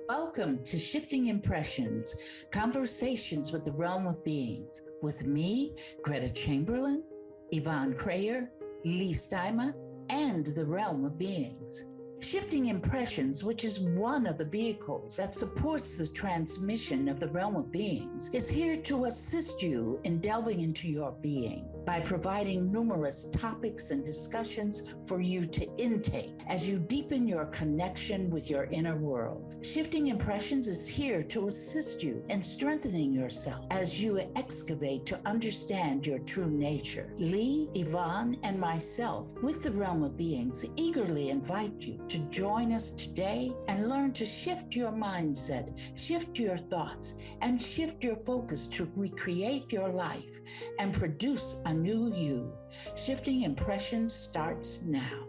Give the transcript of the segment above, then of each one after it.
Welcome to Shifting Impressions, Conversations with the Realm of Beings, with me, Gretta Chamberlain, Yvonne Kraeher, Leigh Stima, and the Realm of Beings. Shifting Impressions, which is one of the vehicles that supports the transmission of the Realm of Beings, is here to assist you in delving into your being by providing numerous topics and discussions for you to intake as you deepen your connection with your inner world. Shifting Impressions is here to assist you in strengthening yourself as you excavate to understand your true nature. Leigh, Yvonne, and myself, with the Realm of Beings, eagerly invite you to join us today and learn to shift your mindset, shift your thoughts, and shift your focus to recreate your life and produce a new you. Shifting Impressions starts now.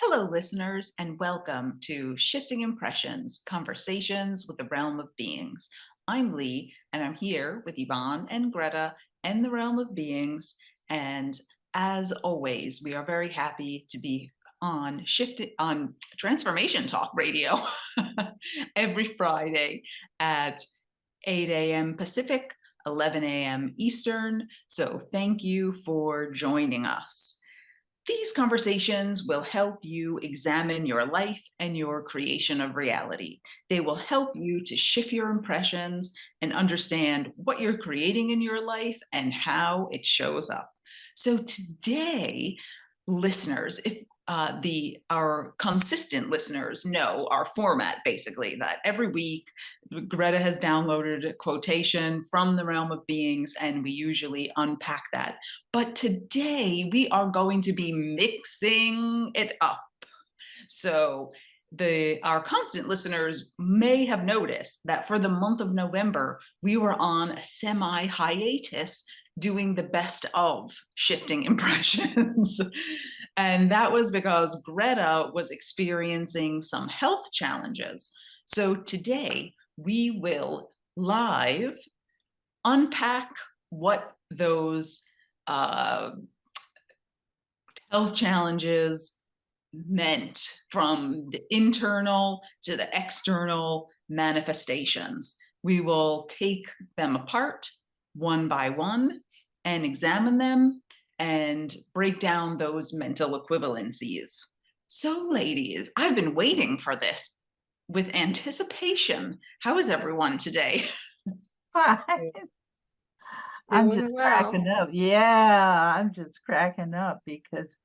Hello, listeners, and welcome to Shifting Impressions, Conversations with the Realm of Beings. I'm Leigh, and I'm here with Yvonne and Gretta and the Realm of Beings. And as always, we are very happy to be on Transformation Talk Radio every Friday at 8 a.m. Pacific, 11 a.m. Eastern. So thank you for joining us. These conversations will help you examine your life and your creation of reality. They will help you to shift your impressions and understand what you're creating in your life and how it shows up. So today, listeners, if our consistent listeners know our format, basically, that every week Gretta has downloaded a quotation from the Realm of Beings, and we usually unpack that. But today we are going to be mixing it up. So our constant listeners may have noticed that for the month of November, we were on a semi-hiatus doing the best of Shifting Impressions. And that was because Gretta was experiencing some health challenges. So today we will live unpack what those health challenges meant from the internal to the external manifestations. We will take them apart one by one and examine them and break down those mental equivalencies. So, ladies, I've been waiting for this with anticipation. How is everyone today? Fine. I'm just cracking up. Yeah, I'm just cracking up because,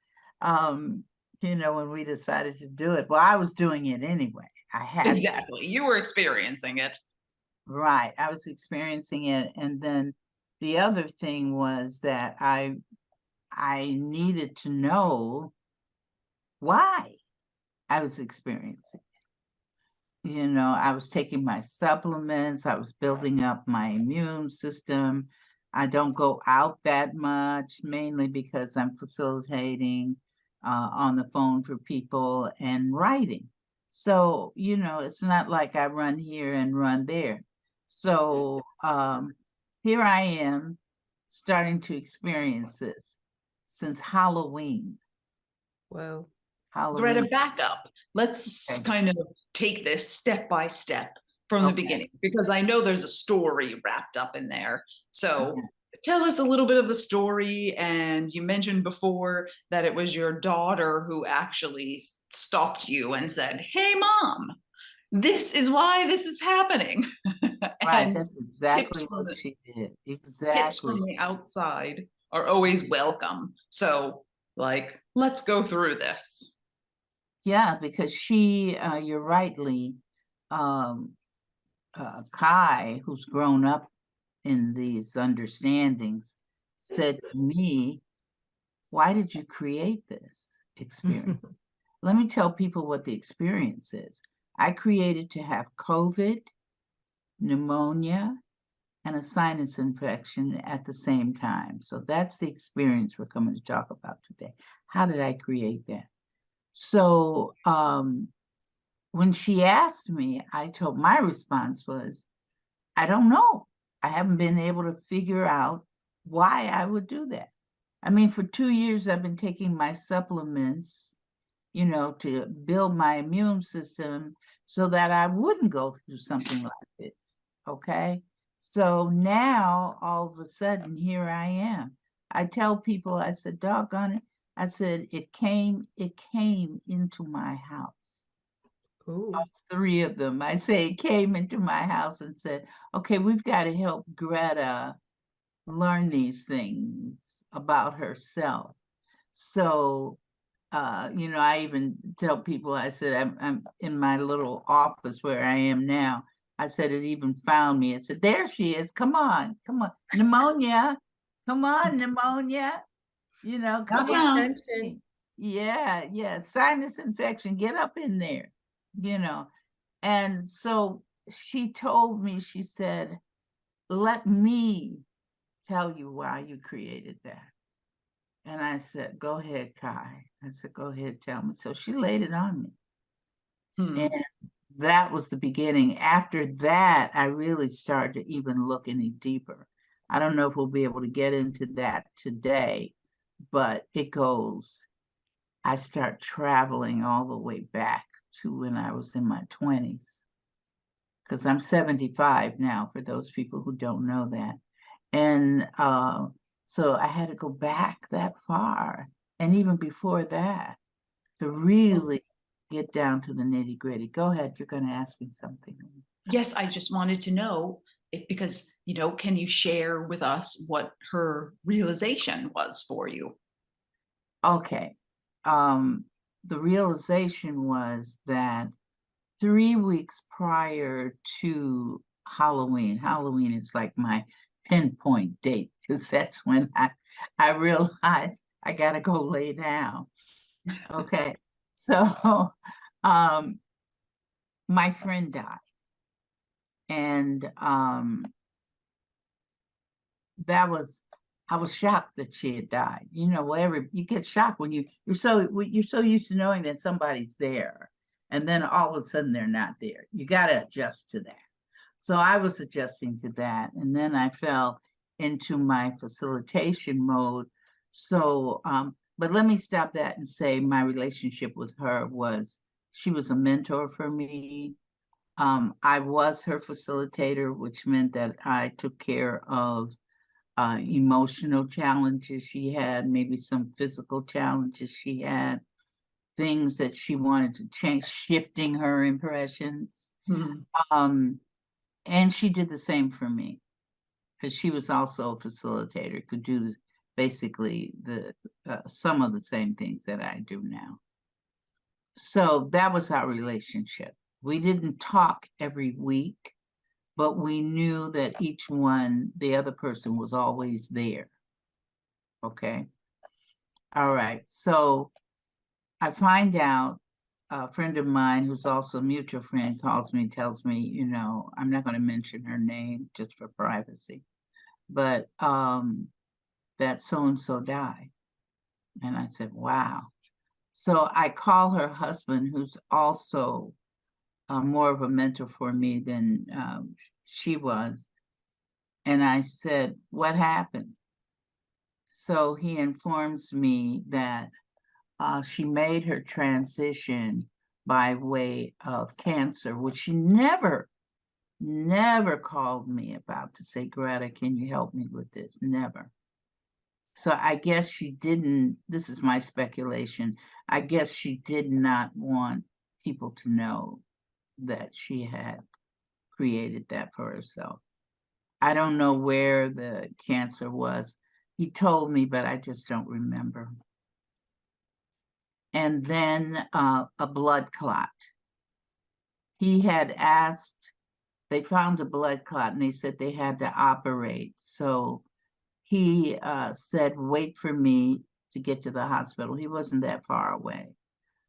when we decided to do it, well, I was doing it anyway. I had Exactly. You were experiencing it. Right. I was experiencing it. And then the other thing was that I needed to know why I was experiencing it. I was taking my supplements. I was building up my immune system. I don't go out that much, mainly because I'm facilitating on the phone for people and writing. So, it's not like I run here and run there. So here I am starting to experience this since Halloween. Whoa. Halloween. Gretta, back up. Let's kind of take this step by step from the beginning, because I know there's a story wrapped up in there. So tell us a little bit of the story. And you mentioned before that it was your daughter who actually stalked you and said, "Hey, Mom, this is why this is happening." Right, that's exactly what she did. Exactly. Tips from the outside are always welcome. So, let's go through this. Yeah, because she, you're right, Leigh, Kai, who's grown up in these understandings, said to me, "Why did you create this experience?" Let me tell people what the experience is. I created to have COVID, pneumonia, and a sinus infection at the same time. So that's the experience we're coming to talk about today. How did I create that? So when she asked me, my response was, I don't know. I haven't been able to figure out why I would do that. I mean, for 2 years, I've been taking my supplements, to build my immune system so that I wouldn't go through something like this. Okay. So now all of a sudden, here I am. I tell people, I said, doggone it. I said, it came into my house. Ooh. All 3 of them. I say it came into my house and said, okay, we've got to help Greta learn these things about herself. So, I even tell people, I said, I'm in my little office where I am now. I said, it even found me. It said, there she is. Come on. Pneumonia. Come on, pneumonia. Come Pay on. attention. Yeah. Sinus infection. Get up in there, you know. And so she told me, she said, let me tell you why you created that. And I said, go ahead, Kai. I said, go ahead, tell me. So she laid it on me. And that was the beginning. After that, I really started to even look any deeper. I don't know if we'll be able to get into that today, but it goes, I start traveling all the way back to when I was in my 20s. Because I'm 75 now, for those people who don't know that. And so I had to go back that far, and even before that, to really get down to the nitty gritty. Go ahead, you're going to ask me something. Yes, I just wanted to know because, can you share with us what her realization was for you? Okay. The realization was that 3 weeks prior to Halloween is like my pinpoint date, because that's when I realized I gotta go lay down. Okay. So my friend died. And I was shocked that she had died. Wherever you get shocked when you're so used to knowing that somebody's there, and then all of a sudden they're not there. You got to adjust to that. So I was adjusting to that, and then I fell into my facilitation mode. So, but let me stop that and say my relationship with her she was a mentor for me. I was her facilitator, which meant that I took care of emotional challenges she had, maybe some physical challenges she had, things that she wanted to change, shifting her impressions. And she did the same for me, because she was also a facilitator, could do basically some of the same things that I do now. So that was our relationship. We didn't talk every week, but we knew that the other person was always there. Okay. All right. So I find out a friend of mine who's also a mutual friend calls me, tells me, I'm not going to mention her name just for privacy, but that so-and-so died. And I said, wow. So I call her husband, who's also more of a mentor for me than she was. And I said, what happened? So he informs me that she made her transition by way of cancer, which she never called me about to say, Greta, can you help me with this? Never. So I guess she didn't, this is my speculation, I guess she did not want people to know that she had created that for herself. I don't know where the cancer was. He told me, but I just don't remember. And then a blood clot. He had asked, they found a blood clot and they said they had to operate. So he said, wait for me to get to the hospital. He wasn't that far away.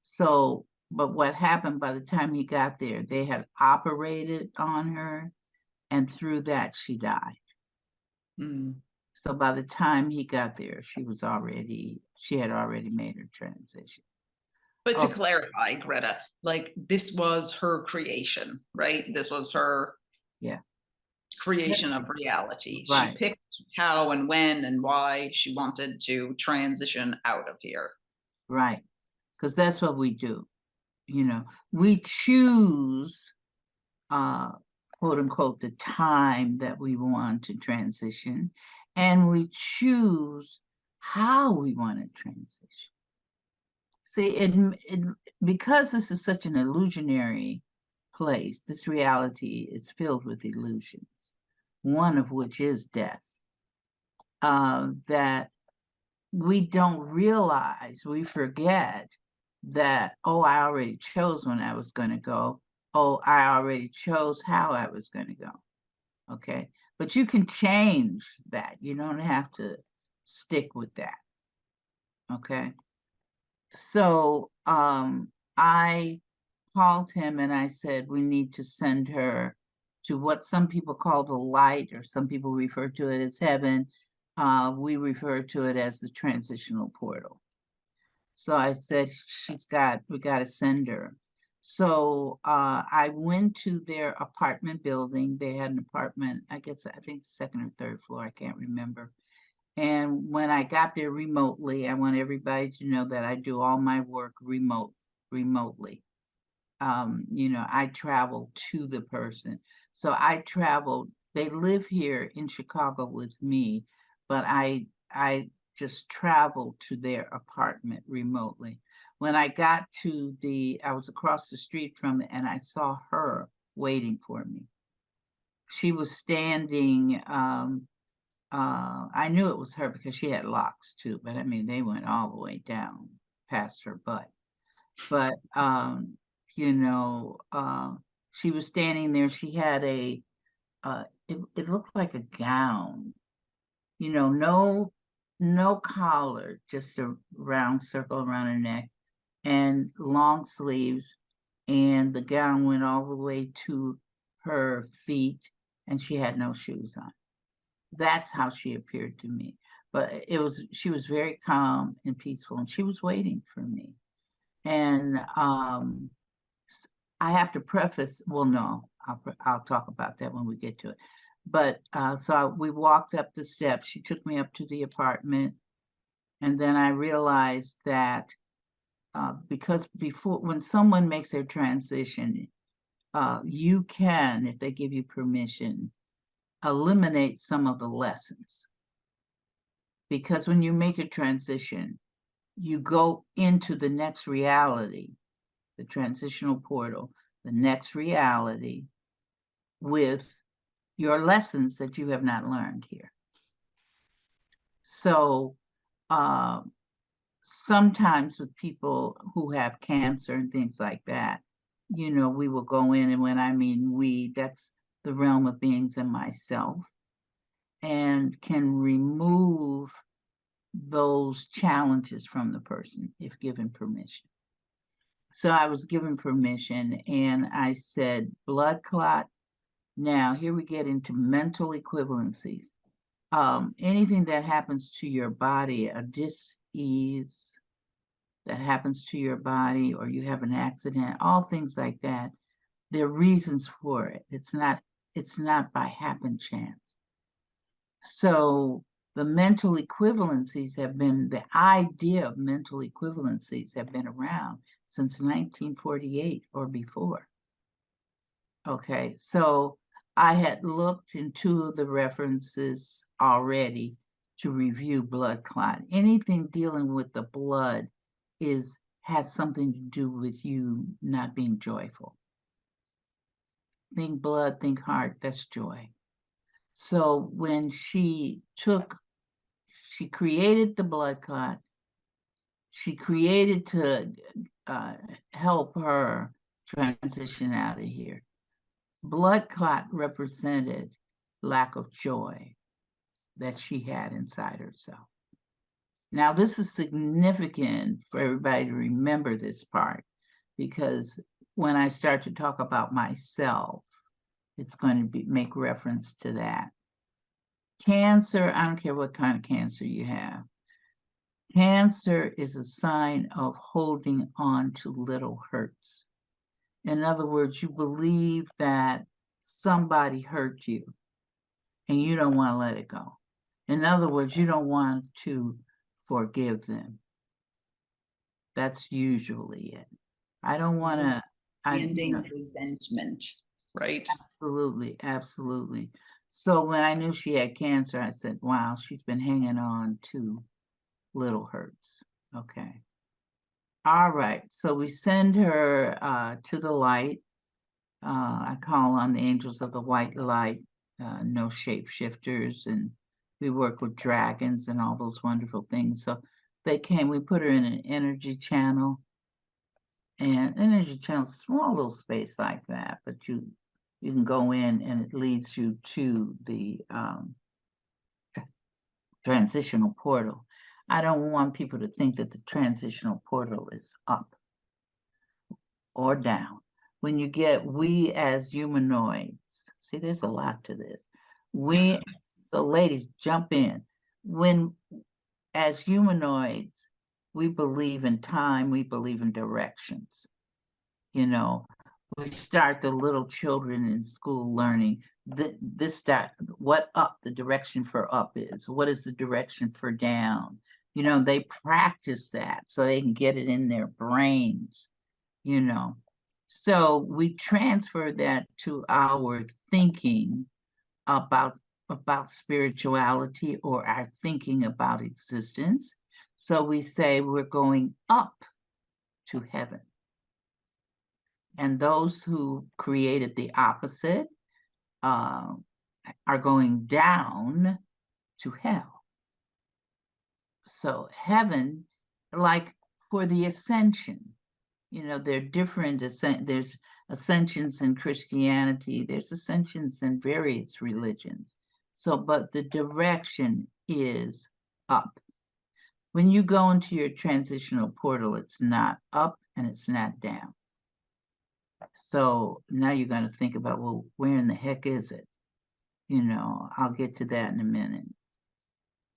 So, but what happened by the time he got there, they had operated on her, and through that she died. So by the time he got there, she had already made her transition. But to clarify, Greta, like this was her creation, right? This was her creation of reality. She Right. picked how and when and why she wanted to transition out of here. Right. Because that's what we do. You know, we choose, quote unquote, the time that we want to transition, and we choose how we want to transition. See, because this is such an illusionary place, this reality is filled with illusions, one of which is death, that we don't realize, we forget that, oh, I already chose when I was going to go. Oh, I already chose how I was going to go. Okay. But you can change that. You don't have to stick with that. Okay. So I called him and I said, we need to send her to what some people call the light, or some people refer to it as heaven. We refer to it as the transitional portal. So I said, we got to send her. So I went to their apartment building. They had an apartment, I think second or third floor, I can't remember. And when I got there remotely, I want everybody to know that I do all my work remotely. You know, I travel to the person. So I traveled, they live here in Chicago with me, but I just traveled to their apartment remotely. When I got to I was across the street from it, and I saw her waiting for me. She was standing, I knew it was her because she had locks too, but I mean, they went all the way down past her butt. But, you know, she was standing there. She had it looked like a gown, you know, no collar, just a round circle around her neck, and long sleeves. And the gown went all the way to her feet, and she had no shoes on. That's how she appeared to me. But she was very calm and peaceful, and she was waiting for me. And I have to preface, well, no, I'll talk about that when we get to it. But so we walked up the steps. She took me up to the apartment. And then I realized that because when someone makes their transition, you can, if they give you permission, eliminate some of the lessons. Because when you make a transition, you go into the next reality, the transitional portal, the next reality, with your lessons that you have not learned here. So sometimes with people who have cancer and things like that, you know, we will go in, and when I mean we, that's the realm of beings and myself, and can remove those challenges from the person if given permission. So I was given permission, and I said, blood clot. Now, here we get into mental equivalencies. Anything that happens to your body, a dis-ease that happens to your body, or you have an accident, all things like that, there are reasons for it. It's not by happen chance. So the mental equivalencies the idea of mental equivalencies have been around since 1948 or before. Okay, so I had looked into the references already to review blood clot. Anything dealing with the blood has something to do with you not being joyful. Think blood, think heart, that's joy. So when she created the blood clot, she created to help her transition out of here. Blood clot represented lack of joy that she had inside herself. Now, this is significant for everybody to remember this part, because when I start to talk about myself, it's going to make reference to that. Cancer, I don't care what kind of cancer you have. Cancer is a sign of holding on to little hurts. In other words, you believe that somebody hurt you. and you don't want to let it go. In other words, you don't want to forgive them. That's usually it. I don't want to. Ending resentment, right? Absolutely, absolutely. So when I knew she had cancer, I said, wow, she's been hanging on to little hurts. Okay. All right. So we send her to the light. I call on the angels of the white light, no shapeshifters, and we work with dragons and all those wonderful things. So they came, we put her in an energy channel. And energy channel, small little space like that, but you can go in and it leads you to the transitional portal. I don't want people to think that the transitional portal is up or down. When you get, we as humanoids, see, there's a lot to this. So ladies, jump in. When, as humanoids, we believe in time, we believe in directions. You know, we start the little children in school learning what up, the direction for up is, what is the direction for down. You know, they practice that so they can get it in their brains, you know. So we transfer that to our thinking about spirituality or our thinking about existence. So we say we're going up to heaven. And those who created the opposite are going down to hell. So heaven, like for the ascension, you know, there are different, there's ascensions in Christianity, there's ascensions in various religions. So, but the direction is up. When you go into your transitional portal, it's not up and it's not down. So now you're going to think about, well, where in the heck is it? You know, I'll get to that in a minute.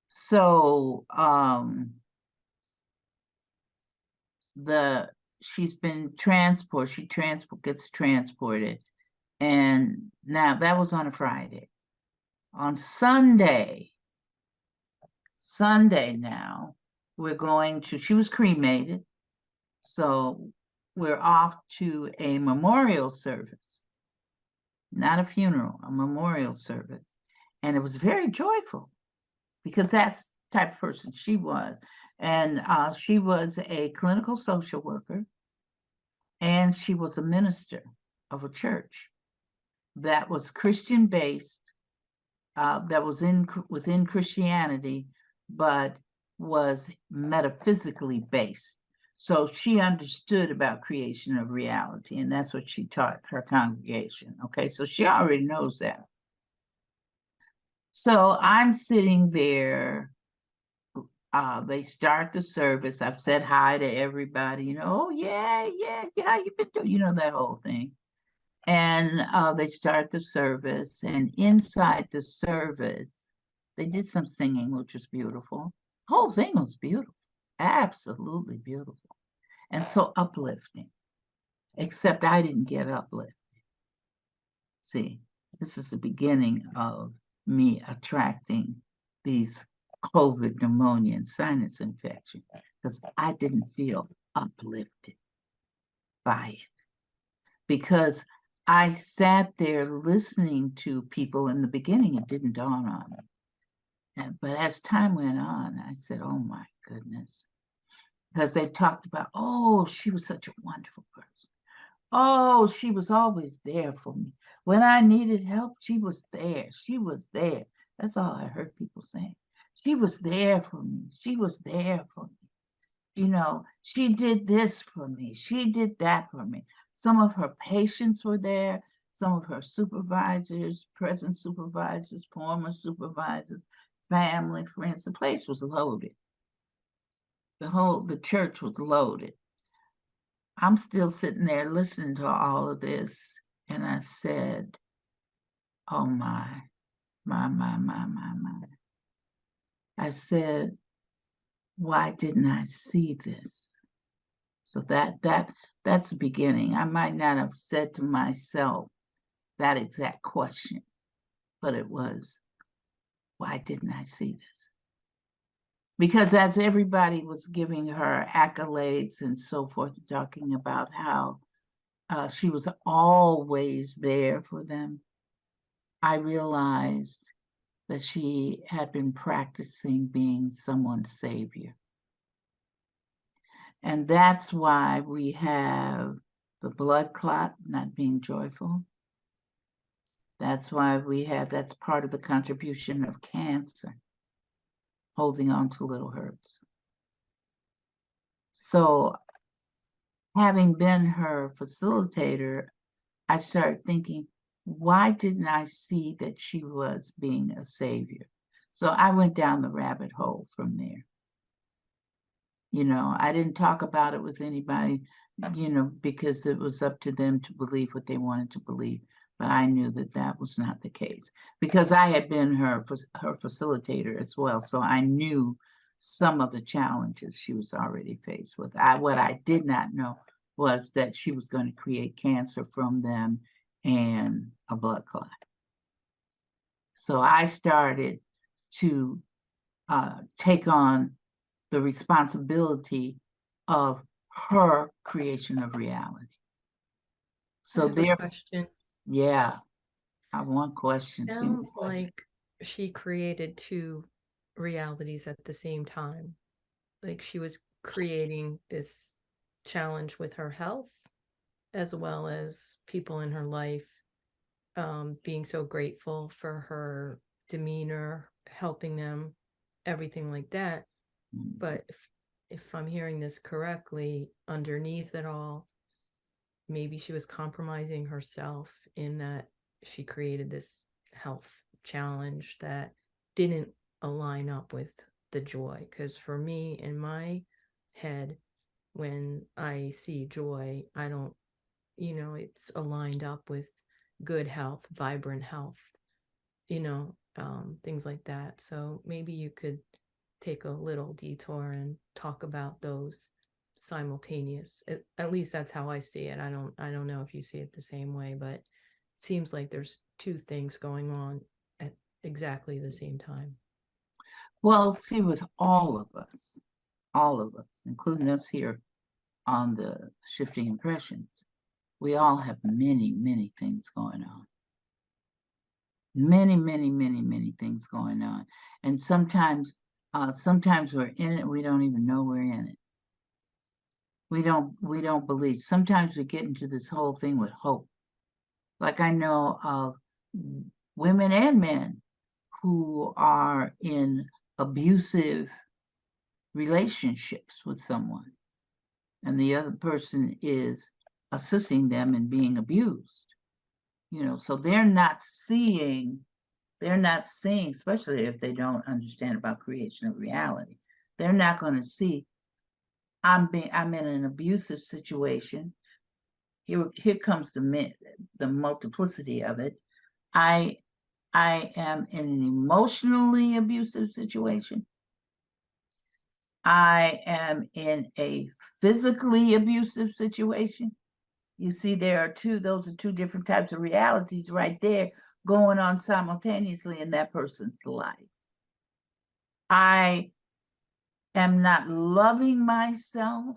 So she's been transported, gets transported. And now that was on a Friday. On Sunday now, we're going to, she was cremated. So we're off to a memorial service, not a funeral, a memorial service. And it was very joyful because that's the type of person she was. And she was a clinical social worker and she was a minister of a church that was Christian-based, that was within Christianity, but was metaphysically based. So she understood about creation of reality, and that's what she taught her congregation. Okay, so she already knows that. So I'm sitting there. They start the service. I've said hi to everybody, you know, oh, yeah, how you been doing? You know, that whole thing. And they start the service, and inside the service, they did some singing, which was beautiful. The whole thing was beautiful, absolutely beautiful. And so uplifting, except I didn't get uplifted. See, this is the beginning of me attracting these COVID, pneumonia, and sinus infection, because I didn't feel uplifted by it. Because I sat there listening to people in the beginning, it didn't dawn on me. But as time went on, I said, oh my goodness. Because they talked about, oh, she was such a wonderful person. Oh, she was always there for me. When I needed help, she was there. She was there. That's all I heard people saying. She was there for me. She was there for me. You know, she did this for me. She did that for me. Some of her patients were there. Some of her supervisors, present supervisors, former supervisors, family, friends. The place was loaded. The church was loaded. I'm still sitting there listening to all of this. And I said, oh my. I said, why didn't I see this? So that's the beginning. I might not have said to myself that exact question, but it was, why didn't I see this? Because as everybody was giving her accolades and so forth, talking about how she was always there for them, I realized that she had been practicing being someone's savior. And that's why we have the blood clot not being joyful. That's why that's part of the contribution of cancer, holding on to little hurts. So having been her facilitator, I started thinking, why didn't I see that she was being a savior? So I went down the rabbit hole from there. I didn't talk about it with anybody, because it was up to them to believe what they wanted to believe. But I knew that that was not the case because I had been her facilitator as well. So I knew some of the challenges she was already faced with. What I did not know was that she was going to create cancer from them and a blood clot. So I started to take on the responsibility of her creation of reality. So there, question. Yeah, I want questions. Sounds like she created two realities at the same time. Like she was creating this challenge with her health, as well as people in her life being so grateful for her demeanor, helping them, everything like that. But if I'm hearing this correctly, underneath it all, maybe she was compromising herself in that she created this health challenge that didn't align up with the joy. Because for me, in my head, when I see joy, I don't, it's aligned up with good health, vibrant health, things like that. So maybe you could take a little detour and talk about those simultaneous. At least that's how I see it. I don't know if you see it the same way, but it seems like there's two things going on at exactly the same time. Well, see, with all of us, including us here on the Shifting Impressions, we all have many, many things going on. Many, many, many, many things going on. And sometimes we're in it, we don't even know we're in it. We don't believe. Sometimes we get into this whole thing with hope. Like I know of women and men who are in abusive relationships with someone, and the other person is assisting them in being abused. So they're not seeing, especially if they don't understand about creation of reality, they're not going to see, I'm in an abusive situation. Here comes the multiplicity of it. I am in an emotionally abusive situation. I am in a physically abusive situation. You see, those are two different types of realities right there going on simultaneously in that person's life. I am not loving myself.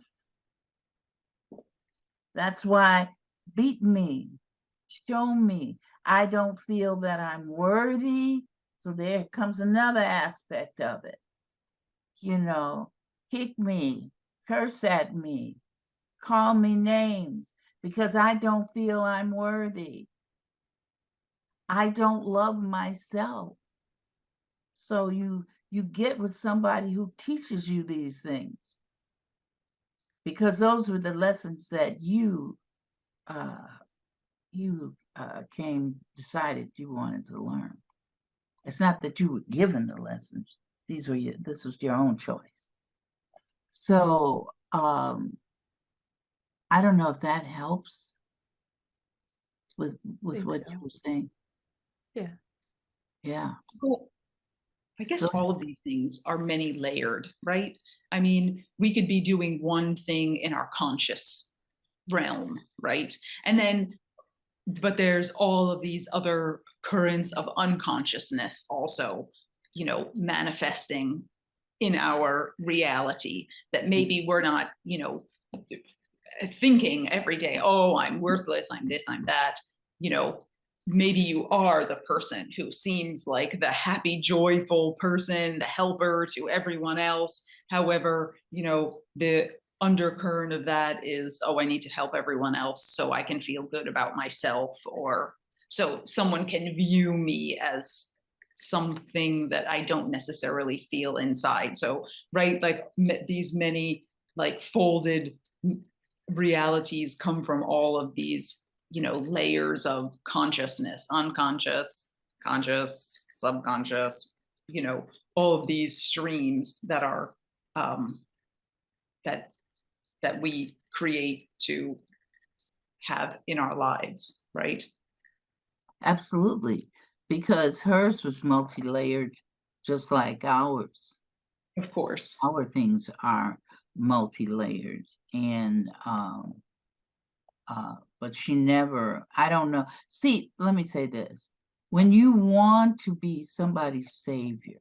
That's why beat me, show me. I don't feel that I'm worthy. So there comes another aspect of it. Kick me, curse at me, call me names because I don't feel I'm worthy. I don't love myself. So you get with somebody who teaches you these things, because those were the lessons that you decided you wanted to learn. It's not that you were given the lessons. This was your own choice. So I don't know if that helps with what you were saying. Yeah. Yeah. Well, I guess all of these things are many layered, right? I mean, we could be doing one thing in our conscious realm, right? But there's all of these other currents of unconsciousness also, manifesting in our reality, that maybe we're not, thinking every day, oh, I'm worthless, I'm this, I'm that. Maybe you are the person who seems like the happy, joyful person, the helper to everyone else. However, the undercurrent of that is, oh, I need to help everyone else so I can feel good about myself, or so someone can view me as something that I don't necessarily feel inside. So, right, like these many like folded realities come from all of these layers of consciousness, unconscious, conscious, subconscious, all of these streams that are that we create to have in our lives, right? Absolutely, because hers was multi-layered, just like ours. Of course. Our things are multi-layered, and but she never, I don't know. See, let me say this. When you want to be somebody's savior,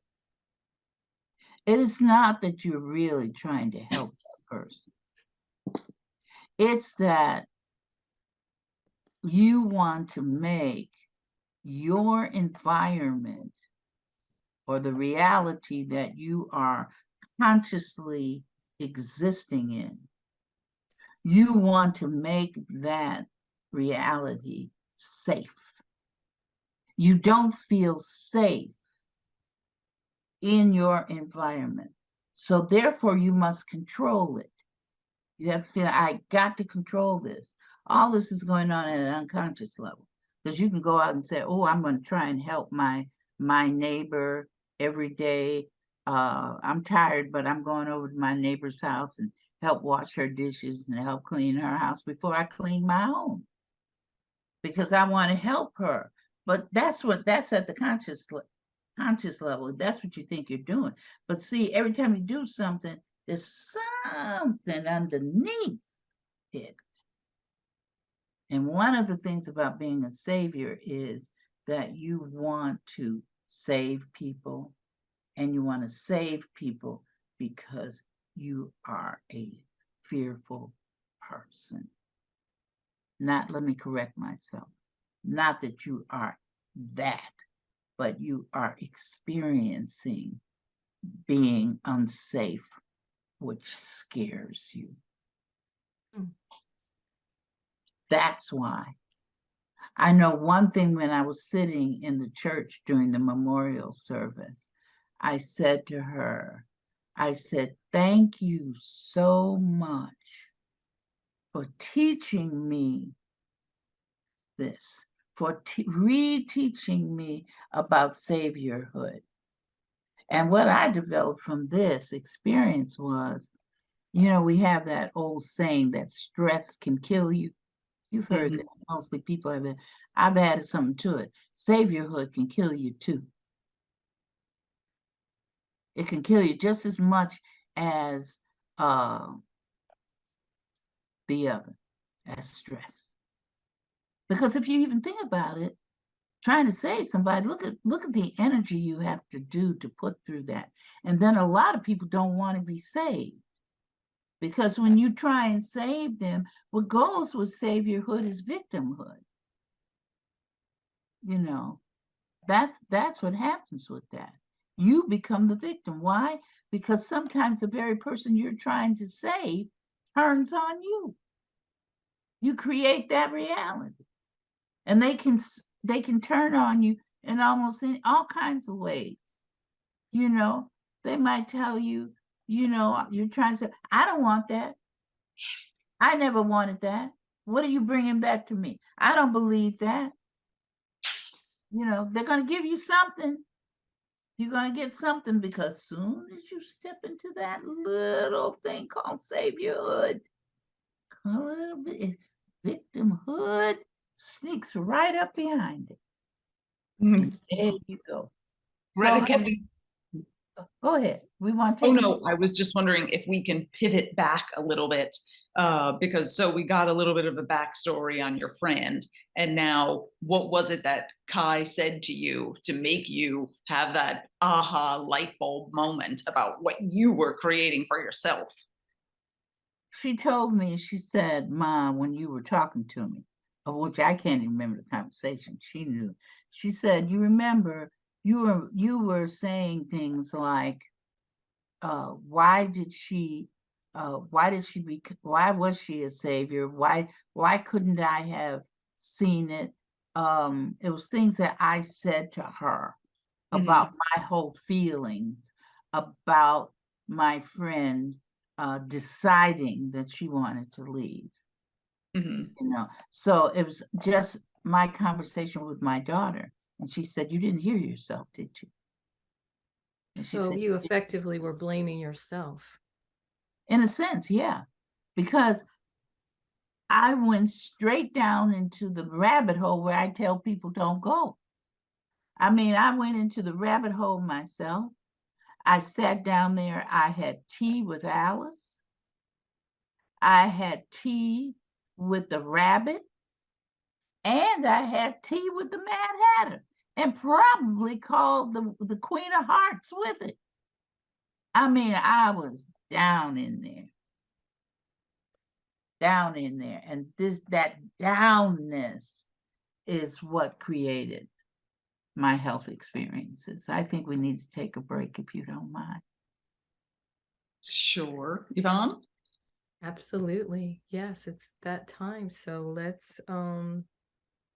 it is not that you're really trying to help that person. It's that you want to make your environment, or the reality that you are consciously existing in, you want to make that reality safe. You don't feel safe in your environment. So therefore you must control it. You have to feel, I got to control this. All this is going on at an unconscious level, because you can go out and say, oh, I'm going to try and help my neighbor every day. I'm tired, but I'm going over to my neighbor's house and help wash her dishes and help clean her house before I clean my own, because I want to help her. But that's at the conscious level. That's what you think you're doing. But see, every time you do something, there's something underneath it. And one of the things about being a savior is that you want to save people, and you want to save people because you are a fearful person. Not, let me correct myself, not that you are that, but you are experiencing being unsafe, which scares you. That's why. I know one thing, when I was sitting in the church during the memorial service, I said to her, I said, thank you so much for teaching me this, for reteaching me about saviorhood. And what I developed from this experience was, we have that old saying that stress can kill you. You've heard that. Mostly people have it. I've added something to it. Saviorhood can kill you too. It can kill you just as much as the other, as stress. Because if you even think about it, trying to save somebody, look at the energy you have to do to put through that. And then a lot of people don't want to be saved. Because when you try and save them, what goes with saviorhood is victimhood. That's what happens with that. You become the victim. Why? Because sometimes the very person you're trying to save turns on you. You create that reality. And they can turn on you in almost all kinds of ways. They might tell you, you're trying to say, I don't want that. I never wanted that. What are you bringing back to me? I don't believe that. They're going to give you something. You're going to get something, because soon as you step into that little thing called saviorhood, a little bit victimhood sneaks right up behind it. There you go. Gretta, So, can we go ahead. We want to take. Oh no, I was just wondering if we can pivot back a little bit because so we got a little bit of a backstory on your friend. And now, what was it that Kai said to you to make you have that aha light bulb moment about what you were creating for yourself? She told me, she said, Mom, when you were talking to me, of which I can't even remember the conversation, she knew. She said, you remember you were saying things like, why was she a savior? Why couldn't I have seen it? It was things that I said to her about my whole feelings about my friend deciding that she wanted to leave. So it was just my conversation with my daughter, and she said, you didn't hear yourself, did you? So you effectively were blaming yourself. In a sense, yeah, because I went straight down into the rabbit hole where I tell people don't go. I mean, I went into the rabbit hole myself. I sat down there. I had tea with Alice. I had tea with the rabbit. And I had tea with the Mad Hatter, and probably called the Queen of Hearts with it. I mean, I was down in there. And that downness is what created my health experiences. I think we need to take a break if you don't mind. Sure. Yvonne? Absolutely. Yes, it's that time. So let's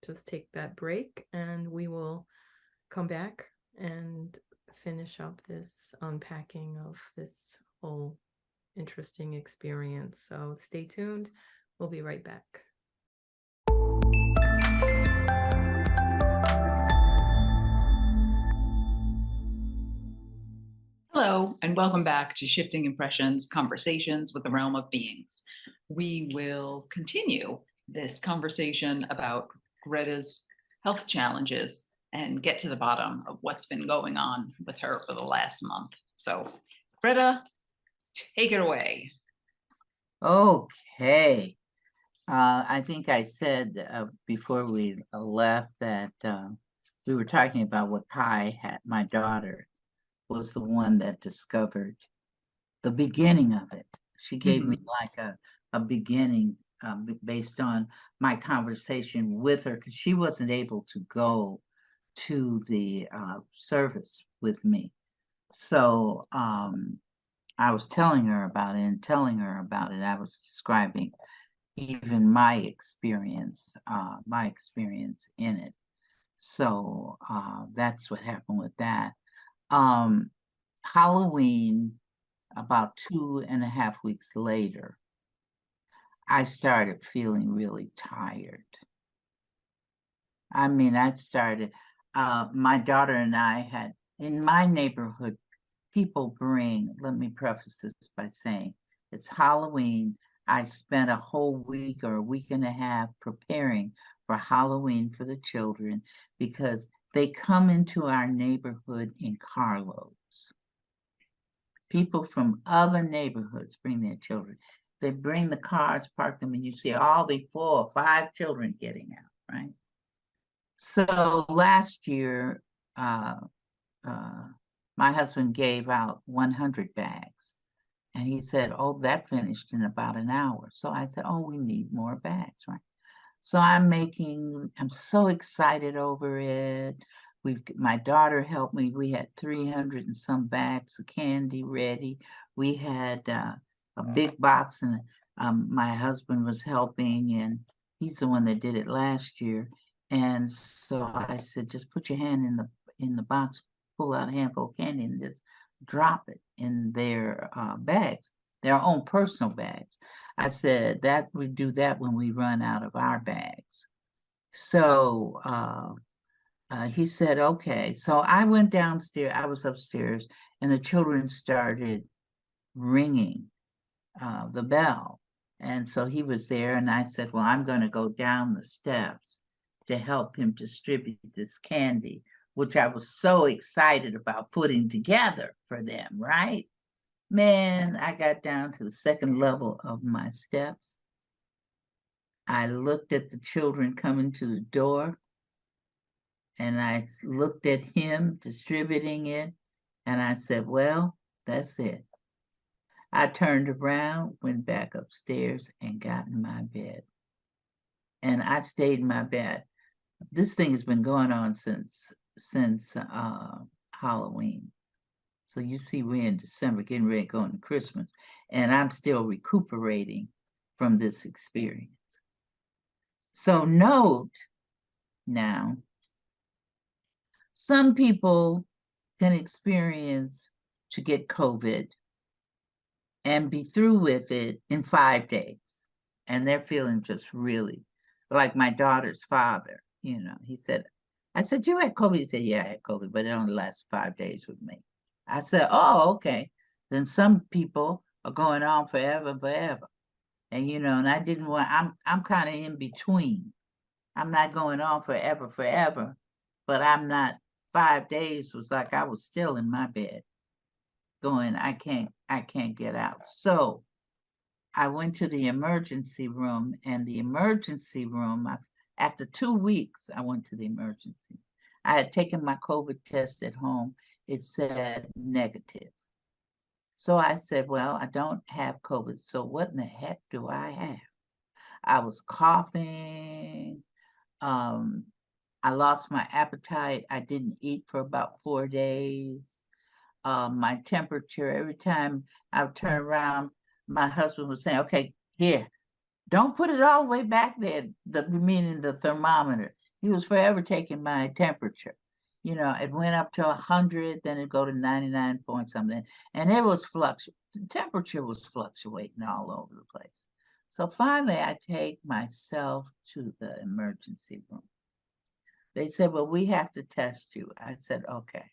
just take that break, and we will come back and finish up this unpacking of this whole interesting experience. So stay tuned. We'll be right back. Hello, and welcome back to Shifting Impressions, Conversations with the Realm of Beings. We will continue this conversation about Gretta's health challenges and get to the bottom of what's been going on with her for the last month. So, Gretta, take it away. Okay. I think I said before we left that we were talking about what Kai had, my daughter, was the one that discovered the beginning of it. She gave me like a beginning based on my conversation with her, because she wasn't able to go to the service with me. So I was telling her about it, I was describing even my experience in it. So that's what happened with that. Halloween, about 2.5 weeks later, I started feeling really tired. I mean, my daughter and I had, in my neighborhood, people bring, let me preface this by saying, it's Halloween. I spent a whole week or a week and a half preparing for Halloween for the children, because they come into our neighborhood in carloads. People from other neighborhoods bring their children. They bring the cars, park them, and you see all the 4 or 5 children getting out, right? So last year, my husband gave out 100 bags. And he said, oh, that finished in about an hour. So I said, oh, we need more bags, right? So I'm so excited over it. My daughter helped me. We had 300 and some bags of candy ready. We had a big box, and my husband was helping, and he's the one that did it last year. And so I said, just put your hand in the box, pull out a handful of candy, and just drop it in their bags, their own personal bags. I said that we do that when we run out of our bags. So he said, okay. So I went downstairs, I was upstairs, and the children started ringing the bell. And so he was there, and I said, well, I'm going to go down the steps to help him distribute this candy, which I was so excited about putting together for them, right? Man, I got down to the second level of my steps. I looked at the children coming to the door, and I looked at him distributing it, and I said, well, that's it. I turned around, went back upstairs, and got in my bed. And I stayed in my bed. This thing has been going on since Halloween. So you see, we're in December, getting ready to go into Christmas, and I'm still recuperating from this experience. So note now, some people can experience to get COVID and be through with it in 5 days. And they're feeling just really like my daughter's father, he said, I said, you had COVID? He said, yeah, I had COVID, but it only lasted 5 days with me. I said, oh, okay. Then some people are going on forever. And, and I didn't want, I'm kind of in between. I'm not going on forever, but I'm not. 5 days was like I was still in my bed going, I can't get out. So I went to the emergency room, and the emergency room, after 2 weeks, I went to the emergency. I had taken my COVID test at home. It said negative. So I said, well, I don't have COVID. So what in the heck do I have? I was coughing. I lost my appetite. I didn't eat for about 4 days. My temperature, every time I would turn around, my husband would say, okay, here, don't put it all the way back there, meaning the thermometer. He was forever taking my temperature. It went up to 100, then it'd go to 99 point something. And it was the temperature was fluctuating all over the place. So finally, I take myself to the emergency room. They said, well, we have to test you. I said, okay.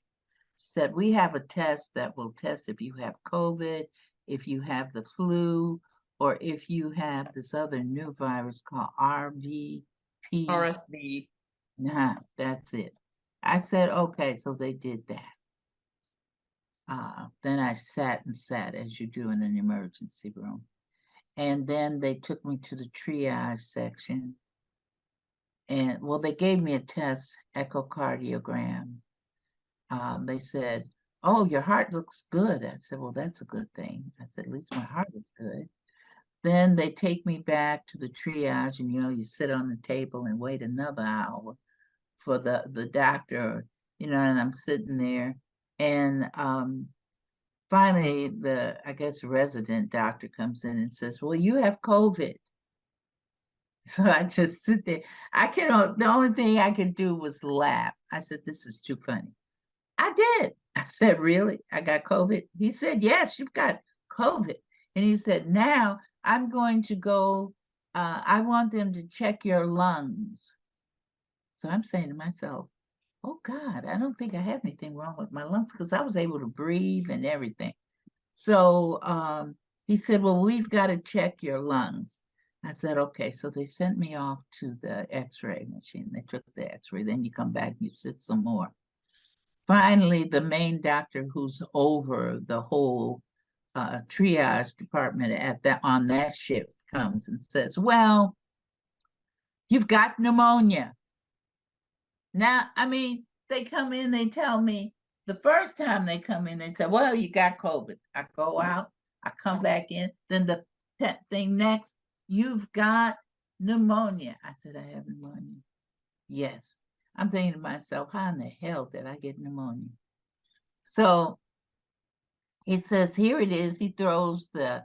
She said, we have a test that will test if you have COVID, if you have the flu, or if you have this other new virus called RSV. Nah, that's it. I said, okay, so they did that. Then I sat as you do in an emergency room. And then they took me to the triage section. And well, they gave me a test, echocardiogram. They said, oh, your heart looks good. I said, well, that's a good thing. I said, at least my heart is good. Then they take me back to the triage, and, you sit on the table and wait another hour for the doctor, and I'm sitting there. And finally, I guess, resident doctor comes in and says, well, you have COVID. So I just sit there. The only thing I could do was laugh. I said, this is too funny. I did. I said, really? I got COVID? He said, yes, you've got COVID. And he said, now I'm going to go, I want them to check your lungs. So I'm saying to myself, oh God, I don't think I have anything wrong with my lungs, because I was able to breathe and everything. So he said, well, we've got to check your lungs. I said, okay. So they sent me off to the x-ray machine. They took the x-ray. Then you come back and you sit some more. Finally, the main doctor, who's over the whole triage department on that shift, comes and says, well, you've got pneumonia. Now, they come in, they tell me, the first time they come in, they say, well, you got COVID. I go out, I come back in. Then the thing next, you've got pneumonia. I said, I have pneumonia. Yes. I'm thinking to myself, how in the hell did I get pneumonia? So he says, here it is. He throws the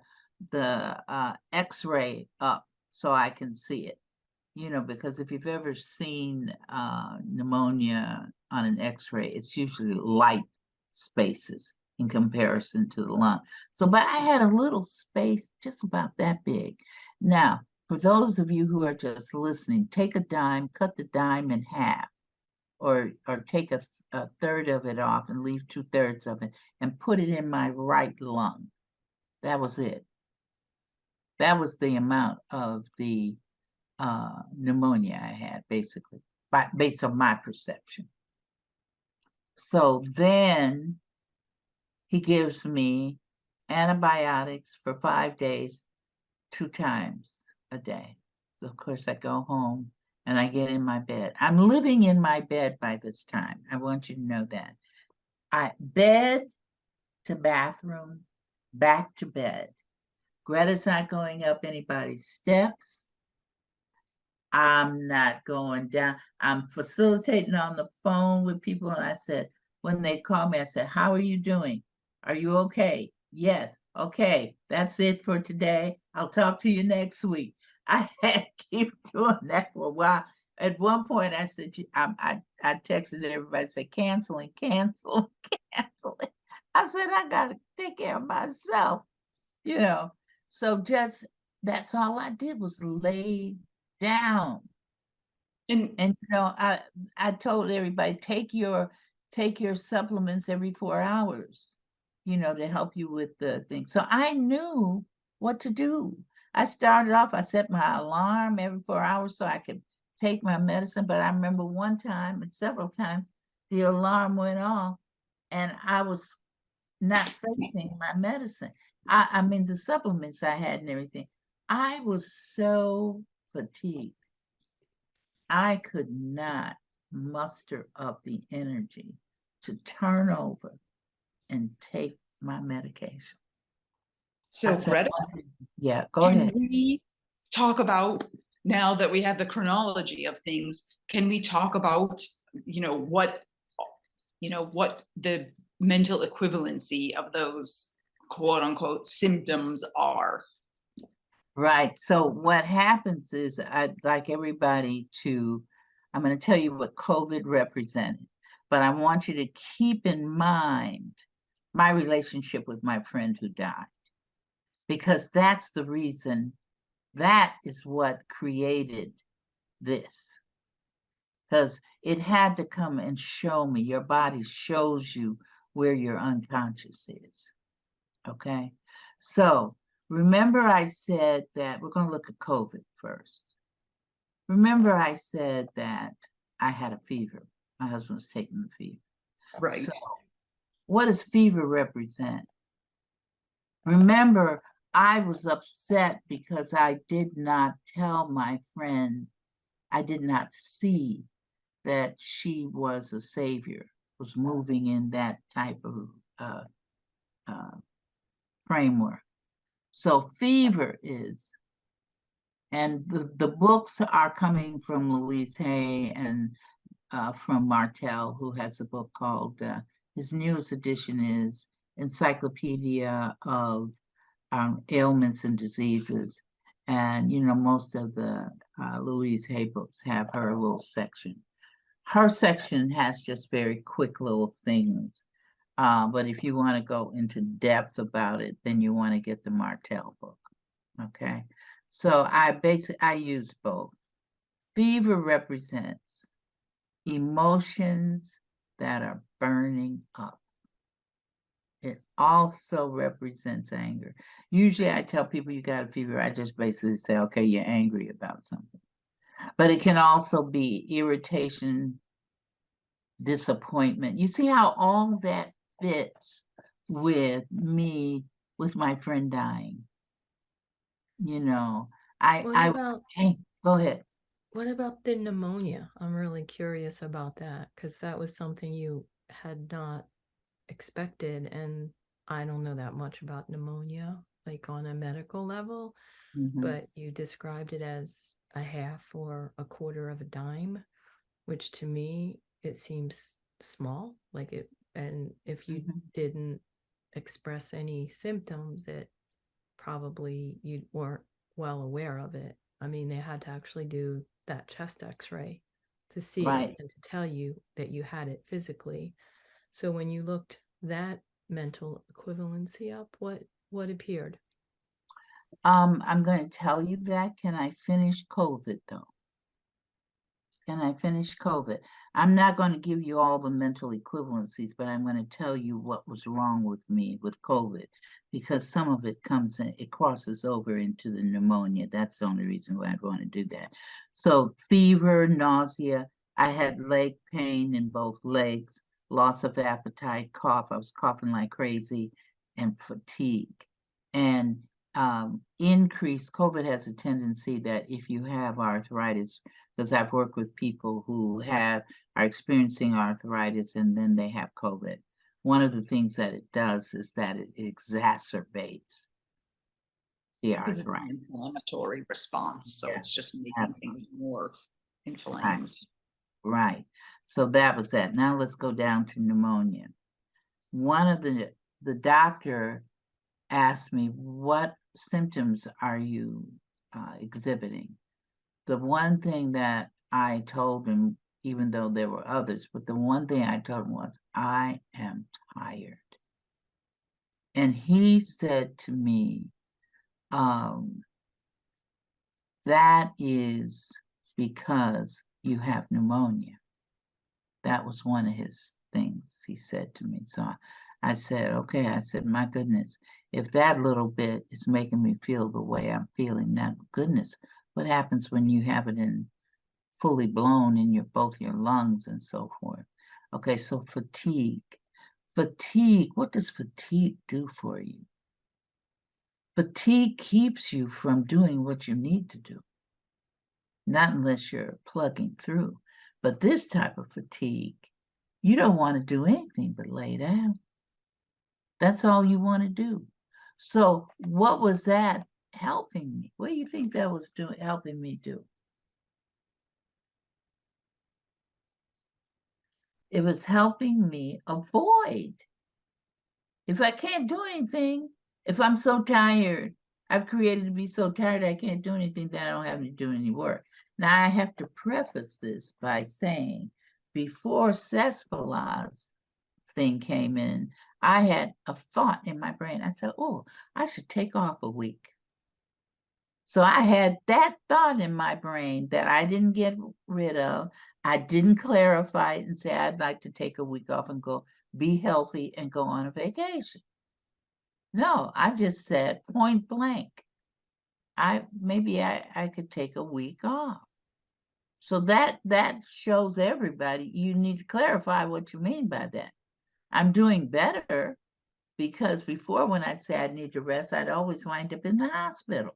x-ray up so I can see it, because if you've ever seen pneumonia on an x-ray, it's usually light spaces in comparison to the lung. So, but I had a little space just about that big. Now, for those of you who are just listening, take a dime, cut the dime in half, or take a third of it off and leave 2/3 of it and put it in my right lung. That was it. That was the amount of the pneumonia I had, basically, based on my perception. So then he gives me antibiotics for 5 days, 2 times a day. So of course I go home and I get in my bed. I'm living in my bed by this time. I want you to know that. Bed to bathroom, back to bed. Greta's not going up anybody's steps. I'm not going down. I'm facilitating on the phone with people. And I said, when they call me, I said, how are you doing? Are you okay? Yes. Okay. That's it for today. I'll talk to you next week. I had to keep doing that for a while. At one point, I said, I texted everybody, said, canceling. I said, I got to take care of myself, you know. So just, that's all I did was lay down. And you know, I told everybody, take your supplements every 4 hours, you know, to help you with the thing. So I knew what to do. I started off, I set my alarm every 4 hours so I could take my medicine. But I remember one time and several times the alarm went off and I was not facing my medicine. I mean, the supplements I had and everything. I was so fatigued. I could not muster up the energy to turn over and take my medication. So, Gretta, yeah, go ahead. Can we talk about, now that we have the chronology of things, can we talk about, what the mental equivalency of those quote unquote symptoms are? Right. So what happens is I'd like everybody I'm going to tell you what COVID represented, but I want you to keep in mind my relationship with my friend who died, because that's the reason, that is what created this. Because it had to come and show me, your body shows you where your unconscious is. Okay. So remember I said that we're going to look at COVID first. Remember I said that I had a fever. My husband was taking the fever. Right. So what does fever represent? Remember, I was upset because I did not tell my friend, I did not see that she was a savior, was moving in that type of framework. So fever is, and the books are coming from Louise Hay and from Martel, who has a book called, his newest edition is Encyclopedia of Ailments and Diseases. And, you know, most of the Louise Hay books have her little section. Her section has just very quick little things. But if you want to go into depth about it, then you want to get the Martel book. Okay. So I use both. Fever represents emotions that are burning up. It also represents anger. Usually I tell people you got a fever, I just basically say, okay, you're angry about something. But it can also be irritation, disappointment. You see how all that fits with me, with my friend dying. You know, go ahead. What about the pneumonia? I'm really curious about that, because that was something you had not expected, and I don't know that much about pneumonia, like on a medical level, but you described it as a half or a quarter of a dime, which to me, it seems small, like it, and if you didn't express any symptoms, it probably you weren't well aware of it. I mean, they had to actually do that chest x-ray to see it and to tell you that you had it physically. So when you looked that mental equivalency up, what appeared? I'm going to tell you that. Can I finish COVID though? Can I finish COVID? I'm not going to give you all the mental equivalencies, but I'm going to tell you what was wrong with me with COVID, because some of it comes in, it crosses over into the pneumonia. That's the only reason why I'd want to do that. So fever, nausea, I had leg pain in both legs, loss of appetite, cough. I was coughing like crazy, and fatigue. And increased COVID has a tendency that if you have arthritis, because I've worked with people who are experiencing arthritis and then they have COVID, one of the things that it does is that it exacerbates the Because it's an arthritis. inflammatory response, so it's just making absolutely. things more inflamed. Right. So that was that. Now let's go down to pneumonia. One of the doctor asked me, what symptoms are you exhibiting? The one thing that I told him, even though there were others, but the one thing I told him was, I am tired. And he said to me, that is because you have pneumonia. That was one of his things he said to me. So I said, okay, I said, my goodness, if that little bit is making me feel the way I'm feeling now, goodness, what happens when you have it in fully blown in both your lungs and so forth? Okay, so fatigue. Fatigue, what does fatigue do for you? Fatigue keeps you from doing what you need to do. Not unless you're plugging through. But this type of fatigue, you don't want to do anything but lay down. That's all you want to do. So what was that helping me? What do you think that was helping me do? It was helping me avoid. If I can't do anything, if I'm so tired, I've created to be so tired I can't do anything, then I don't have to do any work. Now I have to preface this by saying, before Cespolaz thing came in, I had a thought in my brain. I said, oh, I should take off a week. So I had that thought in my brain that I didn't get rid of. I didn't clarify it and say, I'd like to take a week off and go be healthy and go on a vacation. No, I just said point blank, maybe I could take a week off. So that shows everybody, you need to clarify what you mean by that. I'm doing better, because before, when I'd say I need to rest, I'd always wind up in the hospital.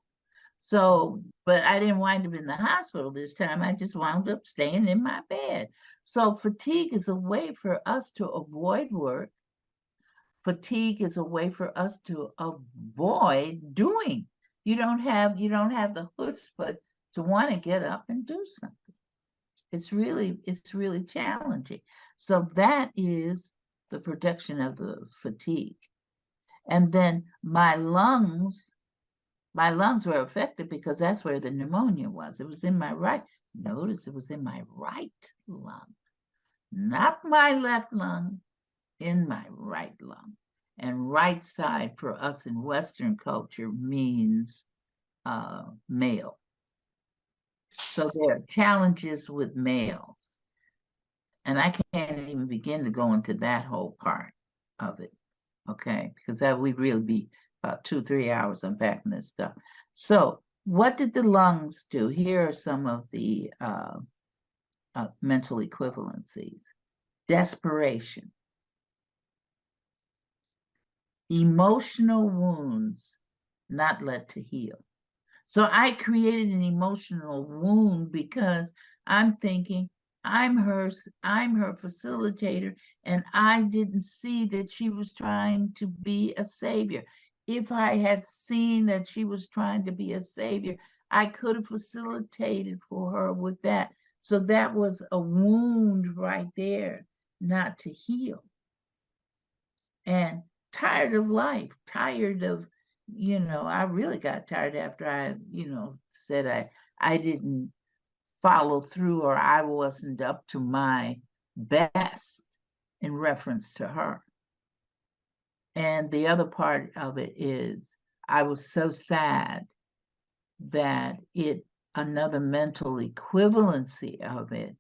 So, but I didn't wind up in the hospital this time. I just wound up staying in my bed. So fatigue is a way for us to avoid work. Fatigue is a way for us to avoid doing. You don't have the chutzpah to want to get up and do something. It's really challenging. So that is the production of the fatigue. And then my lungs were affected because that's where the pneumonia was. It was in my right. Notice it was in my right lung, not my left lung, in my right lung. And right side for us in Western culture means male. So there are challenges with males. And I can't even begin to go into that whole part of it, okay? Because that would really be about 2-3 hours unpacking this stuff. So what did the lungs do? Here are some of the mental equivalencies. Desperation. Emotional wounds not let to heal. So I created an emotional wound because I'm thinking, I'm her facilitator, and I didn't see that she was trying to be a savior. If I had seen that she was trying to be a savior, I could have facilitated for her with that. So that was a wound right there, not to heal. And tired of life, tired of, I really got tired after I, said I didn't follow through, or I wasn't up to my best in reference to her. And the other part of it is I was so sad that another mental equivalency of it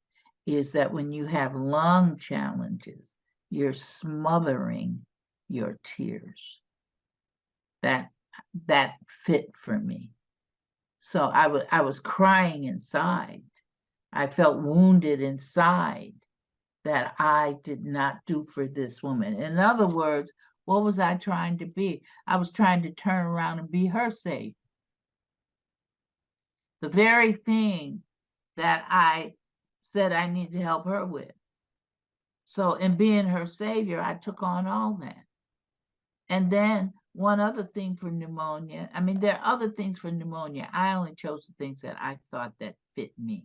is that when you have lung challenges, you're smothering your tears. That fit for me. So I was crying inside. I felt wounded inside that I did not do for this woman. In other words, what was I trying to be? I was trying to turn around and be her savior. The very thing that I said I need to help her with. So in being her savior, I took on all that. And then one other thing for pneumonia, I mean, there are other things for pneumonia. I only chose the things that I thought that fit me.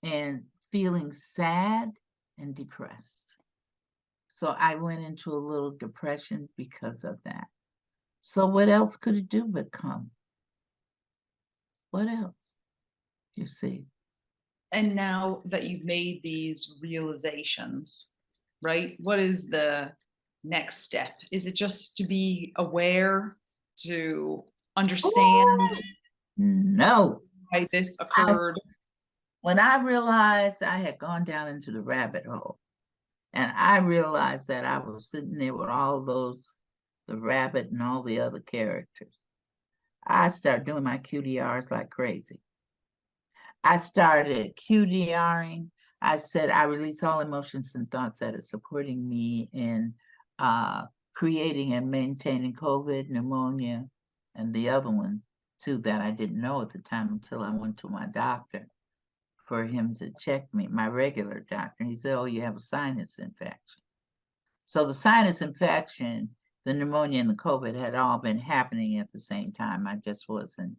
And feeling sad and depressed. So I went into a little depression because of that. So what else could it do but come? What else? You see? And now that you've made these realizations, right? What is the next step? Is it just to be aware, to understand No. why this occurred? When I realized I had gone down into the rabbit hole, and I realized that I was sitting there with all those, the rabbit and all the other characters, I started doing my QDRs like crazy. I started QDRing. I said, I release all emotions and thoughts that are supporting me in creating and maintaining COVID, pneumonia, and the other one too that I didn't know at the time until I went to my doctor for him to check me, my regular doctor. He said, oh, you have a sinus infection. So the sinus infection, the pneumonia, and the COVID had all been happening at the same time. I just wasn't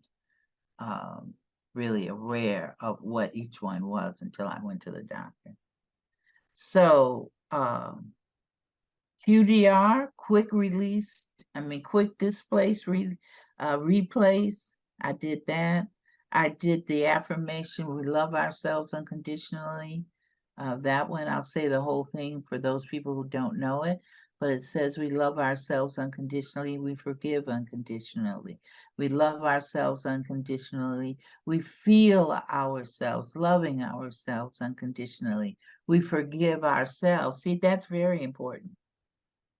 really aware of what each one was until I went to the doctor. So QDR, quick release, quick displace, replace. I did that. I did the affirmation, we love ourselves unconditionally. That one, I'll say the whole thing for those people who don't know it, but it says we love ourselves unconditionally, we forgive unconditionally. We love ourselves unconditionally. We feel ourselves, loving ourselves unconditionally. We forgive ourselves. See, that's very important.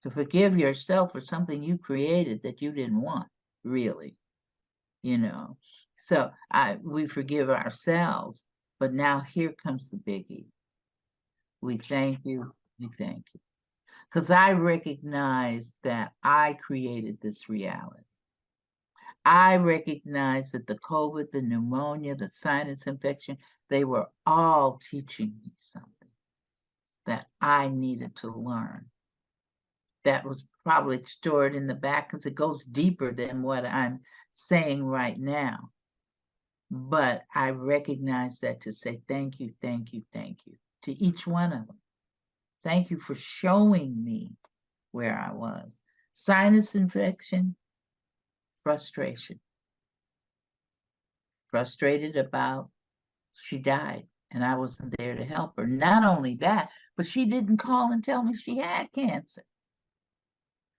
To forgive yourself for something you created that you didn't want, really, you know. So we forgive ourselves, but now here comes the biggie. We thank you, we thank you. Because I recognize that I created this reality. I recognize that the COVID, the pneumonia, the sinus infection, they were all teaching me something that I needed to learn. That was probably stored in the back because it goes deeper than what I'm saying right now. But I recognize that to say thank you, thank you, thank you to each one of them. Thank you for showing me where I was. Sinus infection, frustration. Frustrated about she died and I wasn't there to help her. Not only that, but she didn't call and tell me she had cancer.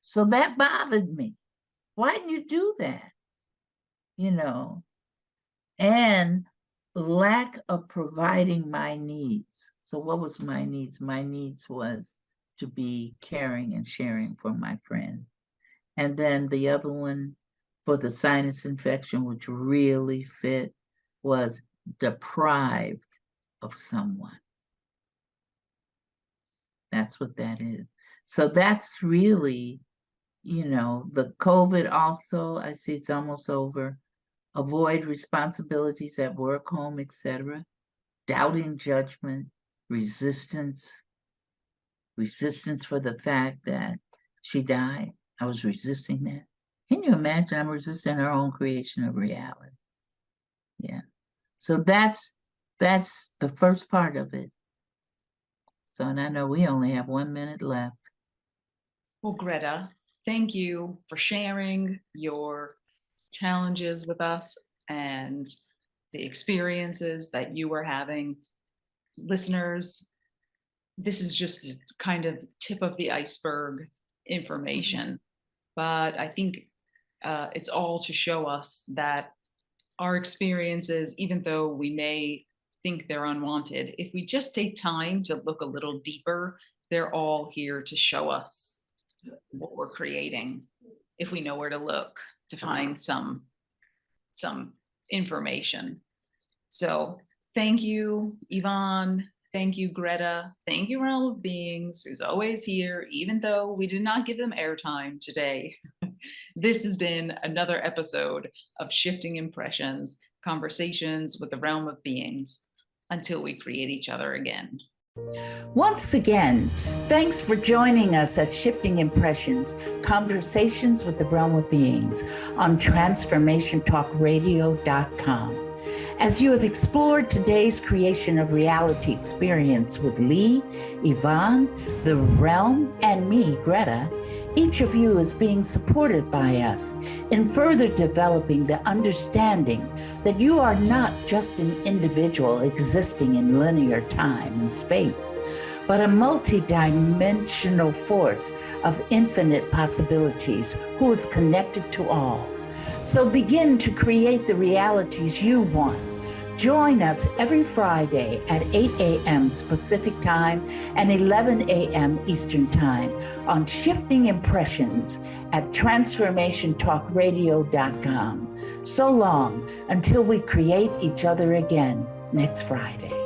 So that bothered me. Why didn't you do that? You know, and lack of providing my needs. So what was my needs? My needs was to be caring and sharing for my friend. And then the other one for the sinus infection, which really fit, was deprived of someone. That's what that is. So that's really, you know, the COVID also, I see it's almost over. Avoid responsibilities at work, home, etc. Doubting judgment, resistance for the fact that she died. I was resisting that. Can you imagine? I'm resisting her own creation of reality. Yeah. So that's the first part of it. So, and I know we only have 1 minute left. Well, Greta, thank you for sharing your challenges with us and the experiences that you were having. Listeners, this is just kind of tip of the iceberg information, but I think it's all to show us that our experiences, even though we may think they're unwanted, if we just take time to look a little deeper, they're all here to show us what we're creating if we know where to look to find some information. So thank you, Yvonne. Thank you, Greta. Thank you, Realm of Beings, who's always here, even though we did not give them airtime today. This has been another episode of Shifting Impressions, Conversations with the Realm of Beings, until we create each other again. Once again, thanks for joining us at Shifting Impressions, Conversations with the Realm of Beings on TransformationTalkRadio.com. As you have explored today's creation of reality experience with Leigh, Yvonne, the Realm, and me, Greta, each of you is being supported by us in further developing the understanding that you are not just an individual existing in linear time and space, but a multidimensional force of infinite possibilities who is connected to all. So begin to create the realities you want. Join us every Friday at 8 a.m. Pacific Time and 11 a.m. Eastern Time on Shifting Impressions at TransformationTalkRadio.com. So long until we create each other again next Friday.